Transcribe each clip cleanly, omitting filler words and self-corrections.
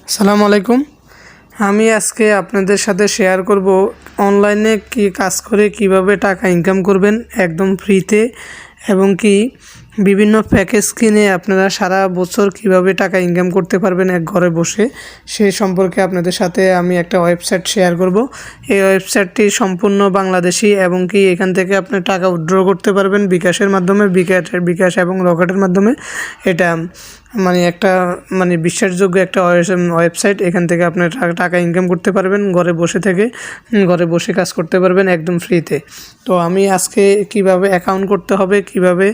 আসসালামু আলাইকুম। আমি আজকে আপনাদের সাথে শেয়ার করব অনলাইনে কি কাজ করে কিভাবে টাকা ইনকাম করবেন একদম ফ্রিতে, এবং কি বিভিন্ন প্যাকেজ কিনে আপনারা সারা বছর কিভাবে টাকা ইনকাম করতে পারবেন এক ঘরে বসে, সেই সম্পর্কে আপনাদের সাথে আমি একটা ওয়েবসাইট শেয়ার করব। এই ওয়েবসাইটটি সম্পূর্ণ বাংলাদেশি, এবং কি এখান থেকে আপনি টাকা উইথড্র করতে পারবেন বিকাশের মাধ্যমে, বিকাশ এবং রকেটের মাধ্যমে। এটা একটা বিশ্বাসযোগ্য একটা ওয়েবসাইট। এখান থেকে আপনি টাকা ইনকাম করতে পারবেন ঘরে বসে থেকে, ঘরে বসে কাজ করতে পারবেন একদম ফ্রিতে। তো আমি আজকে কিভাবে অ্যাকাউন্ট করতে হবে, কিভাবে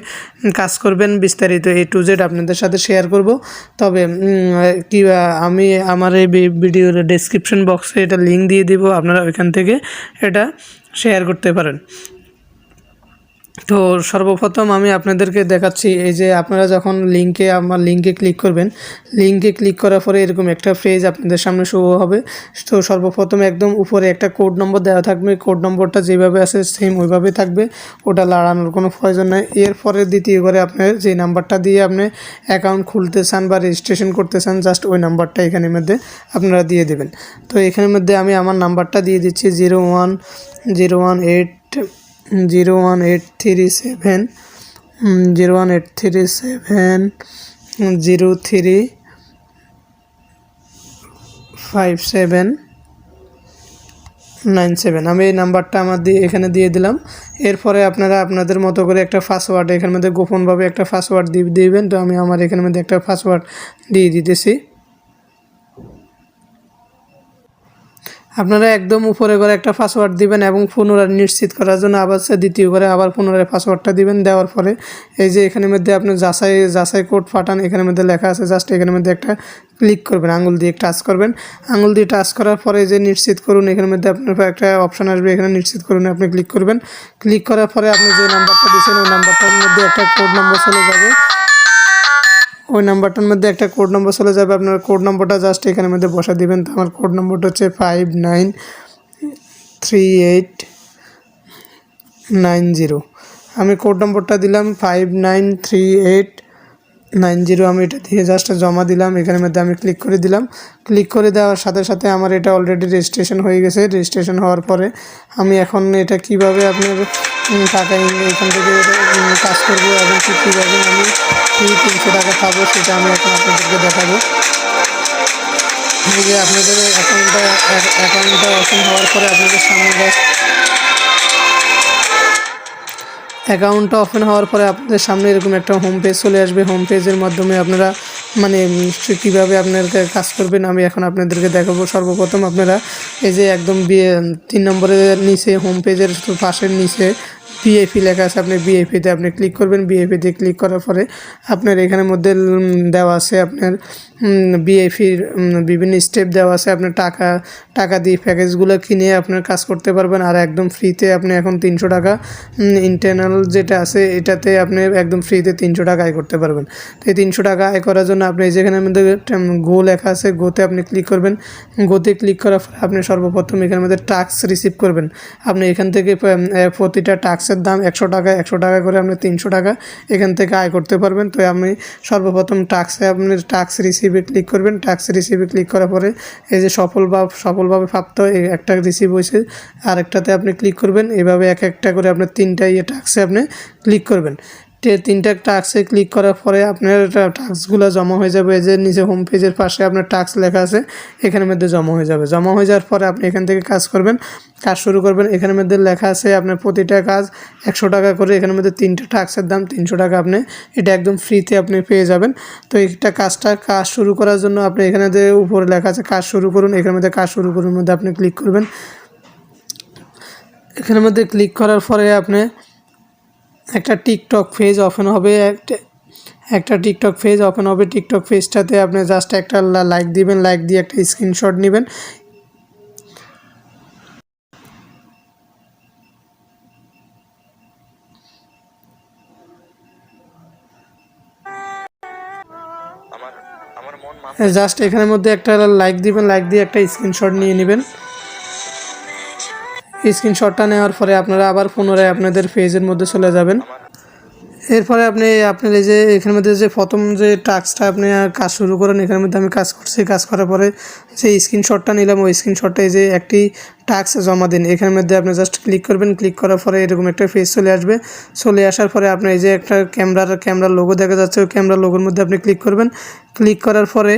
কাজ করবেন, বিস্তারিত A to Z আপনাদের সাথে শেয়ার করব। তবে আমি আমার এই ভিডিওর ডেসক্রিপশন বক্সে এটা লিঙ্ক দিয়ে দিব, আপনারা ওইখান থেকে এটা শেয়ার করতে পারেন। তো সর্বপ্রথম আমি আপনাদেরকে দেখাচ্ছি, এই যে আপনারা যখন আমার লিঙ্কে ক্লিক করবেন, লিঙ্কে ক্লিক করার পরে এরকম একটা পেজ আপনাদের সামনে শো হবে। তো সর্বপ্রথম একদম উপরে একটা কোড নম্বর দেওয়া থাকবে, কোড নম্বরটা যেভাবে আছে সেম ওইভাবে থাকবে, ওটা লাড়ানোর কোনো প্রয়োজন নেই। এরপরে দ্বিতীয় করে আপনার যে নাম্বারটা দিয়ে আপনি অ্যাকাউন্ট খুলতে চান বা রেজিস্ট্রেশন করতে চান, জাস্ট ওই নাম্বারটা এখানের মধ্যে আপনারা দিয়ে দেবেন। তো এখানের মধ্যে আমি আমার নাম্বারটা দিয়ে দিচ্ছি 01837 0397 আমি এই নাম্বারটা এখানে দিয়ে দিলাম। এরপরে আপনারা আপনাদের মতো করে একটা পাসওয়ার্ড এখানের মধ্যে গোপনভাবে একটা পাসওয়ার্ড দিবেন। তো আমি আমার এখানের মধ্যে একটা পাসওয়ার্ড দিয়ে দিতেছি। আপনারা একদম উপরে করে একটা পাসওয়ার্ড দিবেন, এবং পুনরায় নিশ্চিত করার জন্য আবার দ্বিতীয় করে আবার পুনরায় পাসওয়ার্ডটা দিবেন। দেওয়ার পরে এই যে এখানের মধ্যে আপনি যাচাই কোড পাঠান, এখানের মধ্যে লেখা আছে, জাস্ট এখানের মধ্যে একটা ক্লিক করবেন, আঙুল দিয়ে টাচ করবেন। আঙুল দিয়ে টাচ করার পরে যে নিশ্চিত করুন, এখানের মধ্যে আপনার একটা অপশান আসবে, এখানে নিশ্চিত করুন আপনি ক্লিক করবেন। ক্লিক করার পরে আপনি যে নাম্বারটা দিয়েছেন ওই নাম্বারটার মধ্যে একটা কোড নম্বর চলে যাবে, ওই নাম্বারটার মধ্যে একটা কোড নম্বর চলে যাবে। আপনার কোড নম্বরটা জাস্ট এখানের মধ্যে বসা দিবেন। তো আমার কোড নম্বরটা হচ্ছে 593890। আমি কোড নম্বরটা দিলাম 593890। আমি এটা দিয়ে জাস্ট জমা দিলাম, এখানের মধ্যে আমি ক্লিক করে দিলাম। ক্লিক করে দেওয়ার সাথে সাথে আমার এটা অলরেডি রেজিস্ট্রেশন হয়ে গেছে। রেজিস্ট্রেশন হওয়ার পরে আমি এখন এটা কিভাবে আপনার টাকা এখান থেকে কাজ করবো, এবং কীভাবে আমি 300 টাকা পাবো, সেটা আমি এখন আপনাদেরকে দেখাবো। এই যে আপনাদের অ্যাকাউন্টটা ওপেন হওয়ার পরে আপনাদের সামনে আপনাদের সামনে এরকম একটা হোম পেজ চলে আসবে। হোম পেজের মাধ্যমে আপনারা কীভাবে আপনার কাজ করবেন আমি এখন আপনাদেরকে দেখাবো। সর্বপ্রথম আপনারা এই যে একদম 3 নম্বরের নিচে হোম পেজের পাশের নিচে বিএপি লেখা আছে, আপনি বিএপিতে আপনি ক্লিক করবেন। বিএপিতে ক্লিক করার পরে আপনার এখানের মধ্যে দেওয়া আছে আপনার বিএপির বিভিন্ন স্টেপ দেওয়া আছে। আপনার টাকা দিয়ে প্যাকেজগুলো কিনে আপনার কাজ করতে পারবেন, আর একদম ফ্রিতে আপনি এখন 300 টাকা ইন্টারনাল যেটা আছে এটাতে আপনি একদম ফ্রিতে 300 টাকা আয় করতে পারবেন। তো এই 300 টাকা আয় করার জন্য আপনি যেখানের মধ্যে গো লেখা আছে, গোতে আপনি ক্লিক করবেন। গোতে ক্লিক করার পরে আপনি সর্বপ্রথম এখানের মধ্যে টাস্ক রিসিভ করবেন। আপনি এখান থেকে প্রতিটা টাস্কের দাম 100 টাকা, 100 টাকা করে আপনি 300 টাকা এখান থেকে আয় করতে পারবেন। তো আমি সর্বপ্রথম আপনি টাস্ক রিসিভে ক্লিক করবেন। টাস্ক রিসিভে ক্লিক করার পরে এই যে সফলভাবে প্রাপ্ত একটা রিসিভ হয়েছে, আরেকটাতে আপনি ক্লিক করবেন। এভাবে এক একটা করে আপনার 3টা টাস্কে আপনি ক্লিক করবেন। 3টা টাস্কে ক্লিক করার পরে আপনার টাস্কগুলো জমা হয়ে যাবে। এই যে নিচে হোম পেজের পাশে আপনার টাস্ক লেখা আছে, এখানের মধ্যে জমা হয়ে যাবে। জমা হয়ে যাওয়ার পরে আপনি এখান থেকে কাজ শুরু করবেন। এখানের মধ্যে লেখা আছে আপনার প্রতিটা কাজ 100 টাকা করে। এখানের মধ্যে 3টা টাস্কের দাম 300 টাকা। আপনি এটা একদম ফ্রিতে আপনি পেয়ে যাবেন। তো এইটা কাজ শুরু করার জন্য আপনি এখানে যে উপরে লেখা আছে কাজ শুরু করুন, এখানের মধ্যে কাজ শুরু করুন মধ্যে আপনি ক্লিক করবেন। এখানের মধ্যে ক্লিক করার পরে আপনি একটা টিকটক পেজ ওপেন হবে। একটা টিকটক পেজ ওপেন হবে। টিকটক পেজটাতে আপনি জাস্ট একটা লাইক দিবেন। লাইক দিয়ে একটা স্ক্রিনশট নেবেন। জাস্ট এখানের মধ্যে একটা লাইক দিবেন। লাইক দিয়ে একটা স্ক্রিনশট নিয়ে নেবেন। স্ক্রিনশটটা নেওয়ার পরে আপনারা আবার পুনরায় আপনাদের পেজের মধ্যে চলে যাবেন। এরপরে আপনি আপনার এই যে এখানের মধ্যে যে প্রথম যে টাস্কটা আপনি কাজ শুরু করেন, এখানের মধ্যে আমি কাজ করছি। কাজ করার পরে যে স্ক্রিনশটটা নিলাম, ওই স্ক্রিনশটটা এই যে একটি টাস্ক জমা দিন, এখানের মধ্যে আপনি জাস্ট ক্লিক করবেন। ক্লিক করার পরে এরকম একটা পেজ চলে আসবে। চলে আসার পরে আপনি এই যে একটা ক্যামেরার লোগো দেখা যাচ্ছে, ওই ক্যামেরার লোগোর মধ্যে আপনি ক্লিক করবেন। ক্লিক করার পরে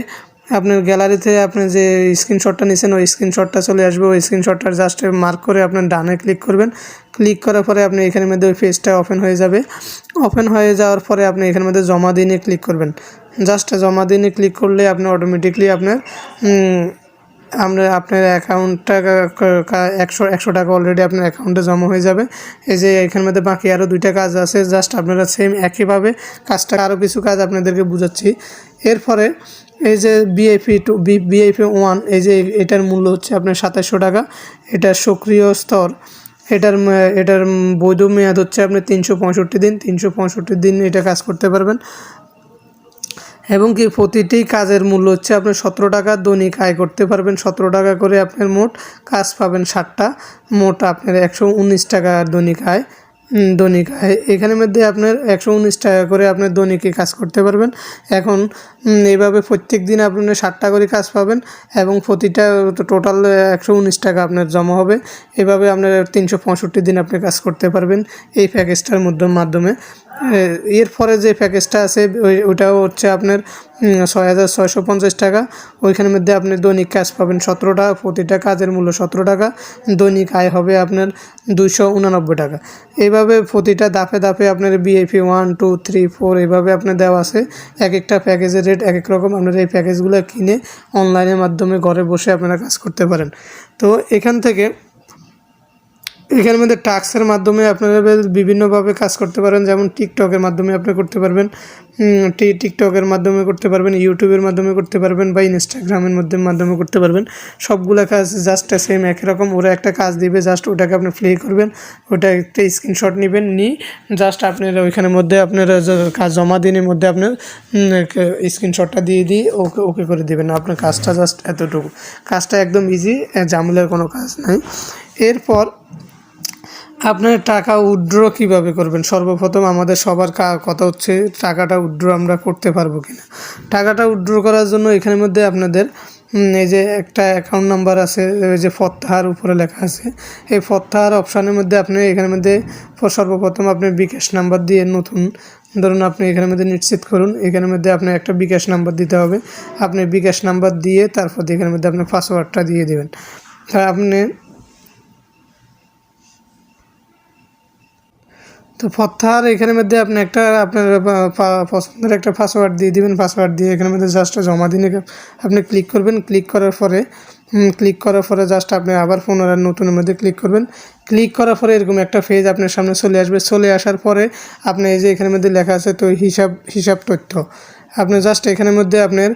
আপনার গ্যালারিতে আপনি যে স্ক্রিনশটটা নিয়েছেন ওই স্ক্রিনশটটা চলে আসবে। ওই স্ক্রিনশটটা জাস্ট মার্ক করে আপনার ডানে ক্লিক করবেন। ক্লিক করার পরে আপনি এখানের মধ্যে ওই পেজটা ওপেন হয়ে যাবে। ওপেন হয়ে যাওয়ার পরে আপনি এখানের মধ্যে জমা দিনে ক্লিক করবেন। জাস্ট জমা দিনে ক্লিক করলে আপনি অটোমেটিকলি আপনার আপনার অ্যাকাউন্টটা 100 টাকা অলরেডি আপনার অ্যাকাউন্টে জমা হয়ে যাবে। এই যে এখানের মধ্যে বাকি আরও 2টা কাজ আছে, জাস্ট আপনারা সেম একইভাবে কাজটা, আরও কিছু কাজ আপনাদেরকে বুঝাচ্ছি। এরপরে এই যে বিআইপি 1, এই যে এটার মূল্য হচ্ছে আপনার 2700 টাকা। এটার সক্রিয় স্তর, এটার বৈধ মেয়াদ হচ্ছে আপনার 365 দিন। 365 দিন এটা কাজ করতে পারবেন। এবং কি প্রতিটি কাজের মূল্য হচ্ছে আপনার 17 টাকা। দৈনিক আয় করতে পারবেন 17 টাকা করে। আপনার মোট কাজ পাবেন 60টা, মোট আপনার 119 টাকা দৈনিক আয়। এখানের মধ্যে আপনার 119 টাকা করে আপনার দৈনিকে কাজ করতে পারবেন। এখন এইভাবে প্রত্যেক দিন আপনার 60টা করে কাজ পাবেন এবং প্রতিটা টোটাল 119 টাকা আপনার জমা হবে। এভাবে আপনার 365 দিন আপনি কাজ করতে পারবেন এই প্যাকেজটার মাধ্যমে। এরপরে যে প্যাকেজটা আছে ওইটাও হচ্ছে আপনার 6650 টাকা। ওইখানের মধ্যে আপনি দৈনিক কাজ পাবেন 17 টাকা, প্রতিটা কাজের মূল্য 17 টাকা। দৈনিক আয় হবে আপনার 289 টাকা। এইভাবে প্রতিটা ধাপে ধাপে আপনার বিআইপি 1, 2, 3, 4 এইভাবে আপনার দেওয়া আছে। এক একটা প্যাকেজের রেট এক এক রকম। আপনারা এই প্যাকেজগুলো কিনে অনলাইনের মাধ্যমে ঘরে বসে আপনারা কাজ করতে পারেন। তো এখানের মধ্যে টাস্কের মাধ্যমে আপনারা বিভিন্নভাবে কাজ করতে পারেন, যেমন টিকটকের মাধ্যমে আপনি করতে পারবেন, টিকটকের মাধ্যমে করতে পারবেন, ইউটিউবের মাধ্যমে করতে পারবেন বা ইনস্টাগ্রামের মাধ্যমে করতে পারবেন। সবগুলো কাজ জাস্ট সেম একই রকম। ওরা একটা কাজ দিবে, জাস্ট ওটাকে আপনি প্লে করবেন, ওটা একটা স্ক্রিনশট নেবেন, নিয়ে জাস্ট আপনার ওইখানের মধ্যে আপনার কাজ জমা দিনের মধ্যে আপনার স্ক্রিনশটটা দিয়ে ওকে করে দেবেন। আপনার কাজটা জাস্ট এতটুকু। কাজটা একদম ইজি, ঝামেলার কোনো কাজ নাই। এরপর আপনার টাকা উইথড্র কীভাবে করবেন? সর্বপ্রথম আমাদের সবার কথা হচ্ছে টাকাটা উইথড্র আমরা করতে পারবো কিনা। টাকাটা উইথড্র করার জন্য এখানের মধ্যে আপনাদের এই যে একটা অ্যাকাউন্ট নাম্বার আছে, ওই যে ফত্তাহার উপরে লেখা আছে, এই ফত্তাহার অপশানের মধ্যে আপনি এখানের মধ্যে সর্বপ্রথম আপনি বিকাশ নাম্বার দিয়ে ধরুন আপনি এখানের মধ্যে নিশ্চিত করুন। এখানের মধ্যে আপনার একটা বিকাশ নাম্বার দিতে হবে। আপনি বিকাশ নাম্বার দিয়ে তারপর এখানের মধ্যে আপনি পাসওয়ার্ডটা দিয়ে দেবেন। তা আপনি তো ফত্তাহার এখানের মধ্যে আপনি আপনার পছন্দের একটা পাসওয়ার্ড দিয়ে দিবেন। পাসওয়ার্ড দিয়ে এখানের মধ্যে জাস্ট জমা দিনে আপনি ক্লিক করবেন। ক্লিক করার পরে জাস্ট আপনি আবার পুনরায় নতুনের মধ্যে ক্লিক করবেন। ক্লিক করার পরে এরকম একটা পেজ আপনার সামনে চলে আসবে। চলে আসার পরে আপনি এই যে এখানের মধ্যে লেখা আছে তো হিসাব তথ্য, আপনি জাস্ট এখানের মধ্যে আপনার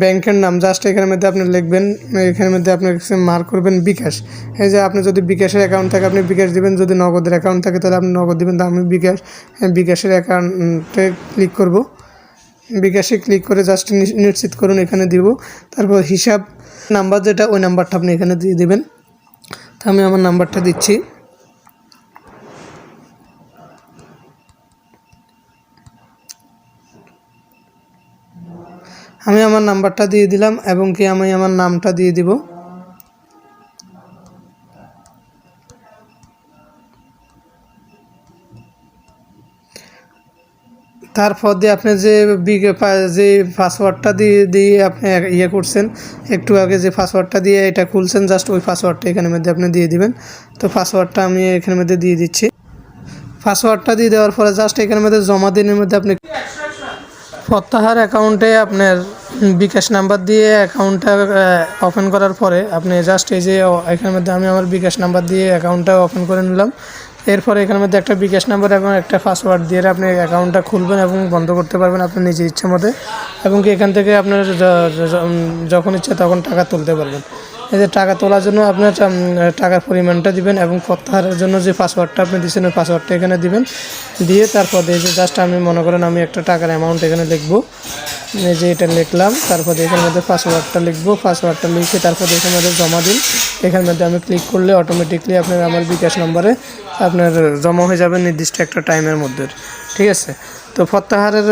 ব্যাংকের নাম জাস্ট এখানের মধ্যে আপনি লিখবেন। এখানের মধ্যে আপনি মার্ক করবেন বিকাশ। এই যে আপনি যদি বিকাশের অ্যাকাউন্ট থাকে আপনি বিকাশ দিবেন, যদি নগদের অ্যাকাউন্ট থাকে তাহলে আপনি নগদ দিবেন। তো আমি বিকাশের অ্যাকাউন্টে ক্লিক করব। বিকাশে ক্লিক করে জাস্ট নিশ্চিত করুন এখানে দিব। তারপর হিসাব নাম্বার যেটা, ওই নাম্বারটা আপনি এখানে দিয়ে দেবেন। তো আমি আমার নাম্বারটা দিচ্ছি। আমি আমার নাম্বারটা দিয়ে দিলাম এবং কি আমি আমার নামটা দিয়ে দিব। তারপর দিয়ে আপনি যে পাসওয়ার্ডটা দিয়ে আপনি ইয়ে করছেন, একটু আগে যে পাসওয়ার্ডটা দিয়ে এটা খুলছেন, জাস্ট ওই পাসওয়ার্ডটা এখানের মধ্যে আপনি দিয়ে দিবেন। তো পাসওয়ার্ডটা আমি এখানের মধ্যে দিয়ে দিচ্ছি। পাসওয়ার্ডটা দিয়ে দেওয়ার পরে জাস্ট এখানের মধ্যে জমা দিনের মধ্যে আপনি প্রত্যাহার অ্যাকাউন্টে আপনার বিকাশ নাম্বার দিয়ে অ্যাকাউন্টটা ওপেন করার পরে আপনি জাস্ট এই যে এখানের মধ্যে আমি আমার বিকাশ নাম্বার দিয়ে অ্যাকাউন্টটা ওপেন করে নিলাম। এরপরে এখানের মধ্যে একটা বিকাশ নাম্বার এবং একটা পাসওয়ার্ড দিয়ে আপনি অ্যাকাউন্টটা খুলবেন এবং বন্ধ করতে পারবেন আপনার নিজের ইচ্ছা মতে, এবং কি এখান থেকে আপনার যখন ইচ্ছা তখন টাকা তুলতে পারবেন। এই যে টাকা তোলার জন্য আপনার টাকার পরিমাণটা দিবেন এবং প্রত্যাহারের জন্য যে পাসওয়ার্ডটা আপনি দিয়েছেন ওই পাসওয়ার্ডটা এখানে দিবেন, দিয়ে তারপর এই যে জাস্ট আমি মনে করেন আমি একটা টাকার অ্যামাউন্ট এখানে লিখবো, এই যে এটা লিখলাম, তারপর এখানে মধ্যে পাসওয়ার্ডটা লিখবো, পাসওয়ার্ডটা লিখে তারপর এখানে মধ্যে জমা দিন। এখানের মধ্যে আমি ক্লিক করলে অটোমেটিকলি আপনার আমার বিকাশ নম্বরে আপনার জমা হয়ে যাবে নির্দিষ্ট একটা টাইমের মধ্যে, ঠিক আছে। তো প্রত্যাহারের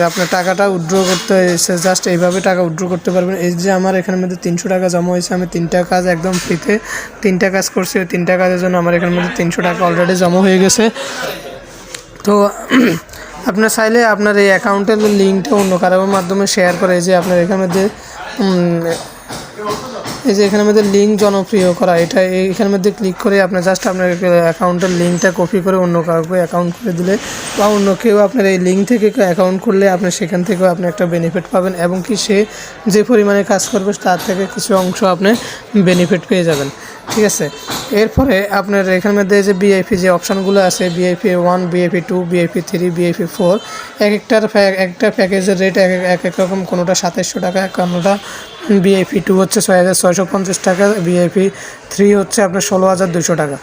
আপনার টাকাটা উইথড্র করতে এসে জাস্ট এইভাবে টাকা উইথড্র করতে পারবেন। এই যে আমার এখানের মধ্যে 300 টাকা জমা হয়েছে, আমি 3টা কাজ একদম ফ্রিতে 3টা কাজ করছি, ওই 3টা কাজের জন্য আমার এখানের মধ্যে 300 টাকা অলরেডি জমা হয়ে গেছে। তো আপনার চাইলে আপনার এই অ্যাকাউন্টের লিঙ্কটা অন্য কারোর মাধ্যমে শেয়ার করে, এই যে আপনার এখানের মধ্যে এই যে এখানের মধ্যে লিঙ্ক জনপ্রিয় করা, এটা এইখানের মধ্যে ক্লিক করে আপনার জাস্ট আপনার অ্যাকাউন্টের লিঙ্কটা কপি করে অন্য কাউকে অ্যাকাউন্ট করে দিলে বা অন্য কেউ আপনার এই লিঙ্ক থেকে অ্যাকাউন্ট করলে আপনি সেখান থেকেও আপনি একটা বেনিফিট পাবেন এবং কি সে যে পরিমাণে কাজ করবে তার থেকে কিছু অংশ আপনি বেনিফিট পেয়ে যাবেন, ঠিক আছে। এরপরে আপনার এখানের মধ্যে যে ভিআইপি যে অপশানগুলো আছে, ভিআইপি 1, ভিআইপি 2, ভিআইপি 3, ভিআইপি 4, একটা প্যাকেজের রেট এক এক রকম, কোনোটা 2700 টাকা, কোনোটা ভিআইপি 2 হচ্ছে 6650 টাকা, ভিআইপি 3 হচ্ছে আপনার 16200 টাকা।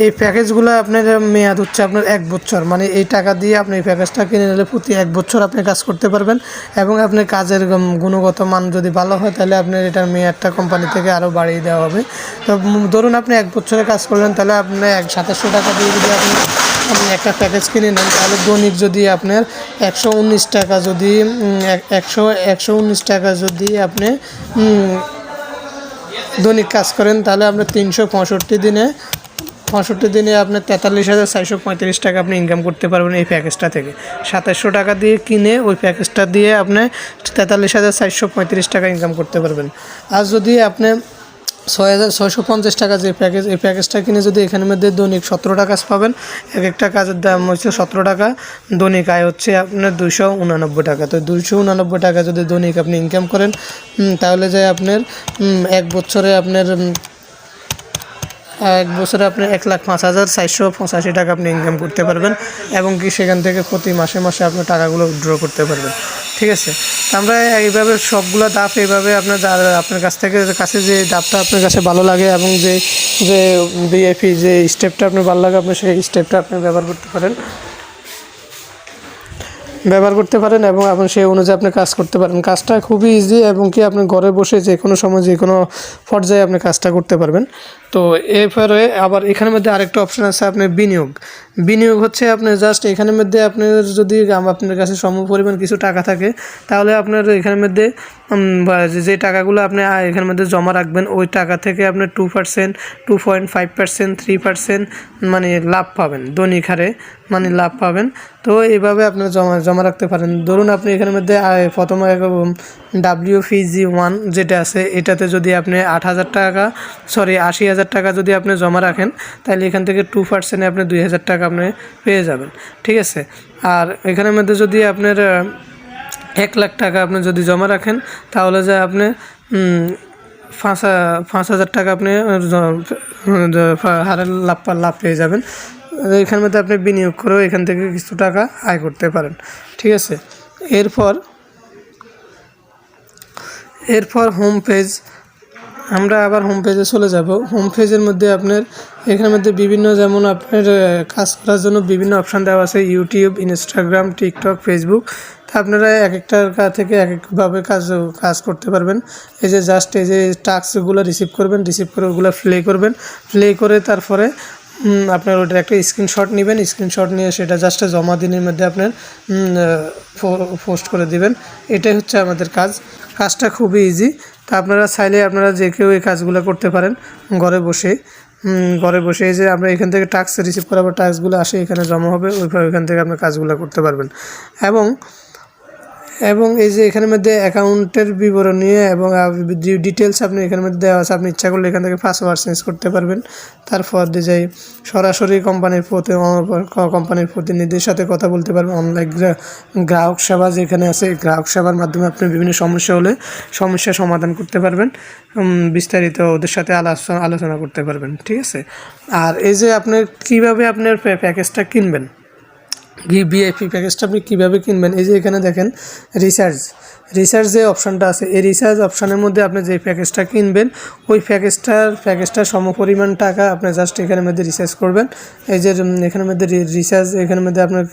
এই প্যাকেজগুলো আপনার মেয়াদ হচ্ছে আপনার 1 বছর, মানে এই টাকা দিয়ে আপনি এই প্যাকেজটা কিনে নিলে প্রতি 1 বছর আপনি কাজ করতে পারবেন এবং আপনার কাজের গুণগত মান যদি ভালো হয় তাহলে আপনার এটার মেয়াদটা কোম্পানি থেকে আরও বাড়িয়ে দেওয়া হবে। তো ধরুন আপনি 1 বছরে কাজ করলেন, তাহলে আপনি 2700 টাকা দিয়ে যদি আপনি একটা প্যাকেজ কিনে নেন, তাহলে দৈনিক যদি আপনার 119 টাকা যদি 119 টাকা যদি আপনি দৈনিক কাজ করেন, তাহলে আপনার 365 দিনে আপনার 43,435 টাকা আপনি ইনকাম করতে পারবেন এই প্যাকেজটা থেকে। 2700 টাকা দিয়ে কিনে ওই প্যাকেজটা দিয়ে আপনি 43,435 টাকা ইনকাম করতে পারবেন। আর যদি আপনি 6,650 টাকা যে প্যাকেজ, এই প্যাকেজটা কিনে যদি এখানের মধ্যে দৈনিক 17টা কাজ পাবেন, এক একটা কাজের দাম হচ্ছে 17 টাকা, দৈনিক আয় হচ্ছে আপনার 289 টাকা। তো 289 টাকা যদি দৈনিক আপনি ইনকাম করেন, তাহলে যে আপনার 1 বছরে আপনার 1,05,485 টাকা আপনি ইনকাম করতে পারবেন এবং কি সেখান থেকে প্রতি মাসে মাসে আপনার টাকাগুলো উইথড্র করতে পারবেন, ঠিক আছে। আমরা এইভাবে সবগুলো ধাপ এইভাবে আপনার আপনার কাছে যে ধাপটা আপনার কাছে ভালো লাগে এবং যে ভিআইপি যে স্টেপটা আপনার ভালো লাগে, আপনি সেই স্টেপটা আপনি ব্যবহার করতে পারেন এবং আপনি সেই অনুযায়ী আপনি কাজ করতে পারেন। কাজটা খুবই ইজি এবং কি আপনি ঘরে বসে যে কোনো সময় যে কোনো পর্যায়ে আপনি কাজটা করতে পারবেন। তো এরপরে আবার এখানের মধ্যে আরেকটা অপশান আছে আপনার বিনিয়োগ হচ্ছে আপনার জাস্ট এখানের মধ্যে আপনার যদি আপনার কাছে সম পরিমাণ কিছু টাকা থাকে, তাহলে আপনার এখানের মধ্যে যে টাকাগুলো আপনি এখানের মধ্যে জমা রাখবেন ওই টাকা থেকে আপনি 2%, 2.5%, 3% মানে লাভ পাবেন, দৈনিক হারে মানে লাভ পাবেন। তো এইভাবে আপনি জমা রাখতে পারেন। ধরুন আপনি এখানের মধ্যে প্রথমে WPG1 যেটা আছে, এটাতে যদি আপনি 80,000 টাকা যদি আপনি জমা রাখেন, তাহলে এখান থেকে 2% আপনি 2,000 টাকা আপনি পেয়ে যাবেন, ঠিক আছে। আর এখানের মধ্যে যদি আপনার 1 লাখ টাকা আপনি যদি জমা রাখেন, তাহলে যে আপনি 5,000 টাকা আপনি হারের লাভ পেয়ে যাবেন। এখানের মধ্যে আপনি বিনিয়োগ করেও এখান থেকে কিছু টাকা আয় করতে পারেন, ঠিক আছে। এরপর হোম পেজ, আমরা আবার হোম পেজে চলে যাব। হোম পেজের মধ্যে আপনার এখানের মধ্যে বিভিন্ন যেমন আপনার কাজ করার জন্য বিভিন্ন অপশান দেওয়া আছে, ইউটিউব, ইনস্টাগ্রাম, টিকটক, ফেসবুক। তা আপনারা এক একটার থেকে এক একভাবে কাজ করতে পারবেন। এই যে জাস্ট এই যে টাস্কগুলো রিসিভ করে ওগুলো প্লে করে তারপরে আপনার ওটার একটা স্ক্রিনশট নেবেন, স্ক্রিনশট নিয়ে সেটা জাস্ট জমা দিনের মধ্যে আপনার পোস্ট করে দিবেন। এটাই হচ্ছে আমাদের কাজটা খুবই ইজি। তা আপনারা চাইলে আপনারা যে কেউ এই কাজগুলো করতে পারেন ঘরে বসে যে আমরা এখান থেকে টাস্ক রিসিভ করার পর টাস্কগুলো আসে এখানে জমা হবে, ওইখান থেকে আপনি কাজগুলো করতে পারবেন। এবং এই যে এখানের মধ্যে অ্যাকাউন্টের বিবরণ নিয়ে এবং ডিটেলস আপনি এখানের মধ্যে দেওয়া আছে, আপনি ইচ্ছা করলে এখান থেকে পাসওয়ার্ড চেঞ্জ করতে পারবেন। তারপর যে সরাসরি কোম্পানির প্রতিনিধির সাথে কথা বলতে পারবেন। অনলাইন গ্রাহক সেবা যেখানে আছে, গ্রাহক সেবার মাধ্যমে আপনি বিভিন্ন সমস্যা হলে সমস্যার সমাধান করতে পারবেন, বিস্তারিত ওদের সাথে আলোচনা করতে পারবেন, ঠিক আছে। আর এই যে আপনি কীভাবে আপনার প্যাকেজটা কিনবেন, ভিআইপি প্যাকেজটা আপনি কীভাবে কিনবেন, এই যে এখানে দেখেন রিচার্জ যে অপশানটা আছে, এই রিচার্জ অপশানের মধ্যে আপনি যে প্যাকেজটা কিনবেন ওই প্যাকেজটার সমপরিমাণ টাকা আপনি জাস্ট এখানের মধ্যে রিচার্জ করবেন। এই যে এখানের মধ্যে রিচার্জ, এখানের মধ্যে আপনার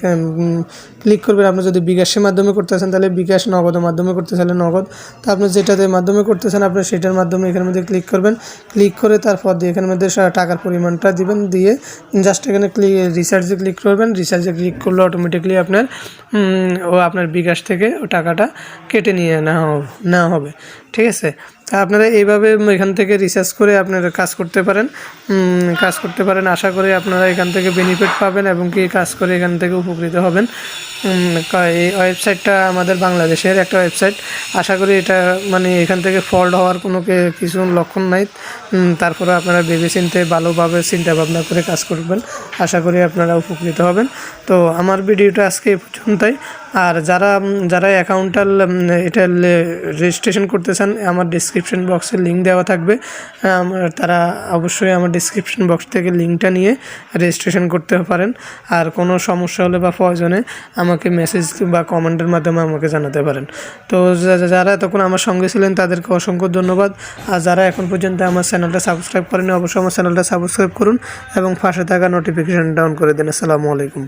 ক্লিক করবেন। আপনি যদি বিকাশের মাধ্যমে করতেছেন তাহলে বিকাশ, নগদের মাধ্যমে করতে চাইলে নগদ। তো আপনি যেটাতে মাধ্যমে করতেছেন আপনি সেটার মাধ্যমে এখানের মধ্যে ক্লিক করবেন। ক্লিক করে তারপর দিয়ে এখানের মধ্যে টাকার পরিমাণটা দিবেন, দিয়ে জাস্ট এখানে রিচার্জে ক্লিক করবেন। রিচার্জে ক্লিক করলে অটোমেটিকলি আপনার বিকাশ থেকে ও টাকাটা কেটে নিয়ে নেওয়া হবে। ঠিক আছে, আপনারা এইভাবে এখান থেকে রিচার্জ করে আপনারা কাজ করতে পারেন। আশা করি আপনারা এখান থেকে বেনিফিট পাবেন এবং কি কাজ করে এখান থেকে উপকৃত হবেন। এই ওয়েবসাইটটা আমাদের বাংলাদেশের একটা ওয়েবসাইট। আশা করি এটা মানে এখান থেকে ফল্ট হওয়ার কোনো কিছু লক্ষণ নাই। তারপরে আপনারা ভেবেচিন্তে ভালোভাবে চিন্তা ভাবনা করে কাজ করবেন। আশা করি আপনারা উপকৃত হবেন। তো আমার ভিডিওটা আজকে এই পর্যন্তই। আর যারা অ্যাকাউন্টটা এটা রেজিস্ট্রেশন করতে চান, আমার ডিসক্রিপশন বক্সে লিঙ্ক দেওয়া থাকবে। তারা অবশ্যই আমার ডিসক্রিপশন বক্স থেকে লিঙ্কটা নিয়ে রেজিস্ট্রেশন করতে পারেন। আর কোনো সমস্যা হলে বা প্রয়োজনে আমাকে মেসেজ বা কমেন্টের মাধ্যমে আমাকে জানাতে পারেন। তো যারা এতক্ষণ আমার সঙ্গে ছিলেন তাদেরকে অসংখ্য ধন্যবাদ। আর যারা এখন পর্যন্ত আমার চ্যানেলটা সাবস্ক্রাইব করেনি অবশ্যই আমার চ্যানেলটা সাবস্ক্রাইব করুন এবং পাশে থাকা নোটিফিকেশানটা অন করে দিন। আসসালামু আলাইকুম।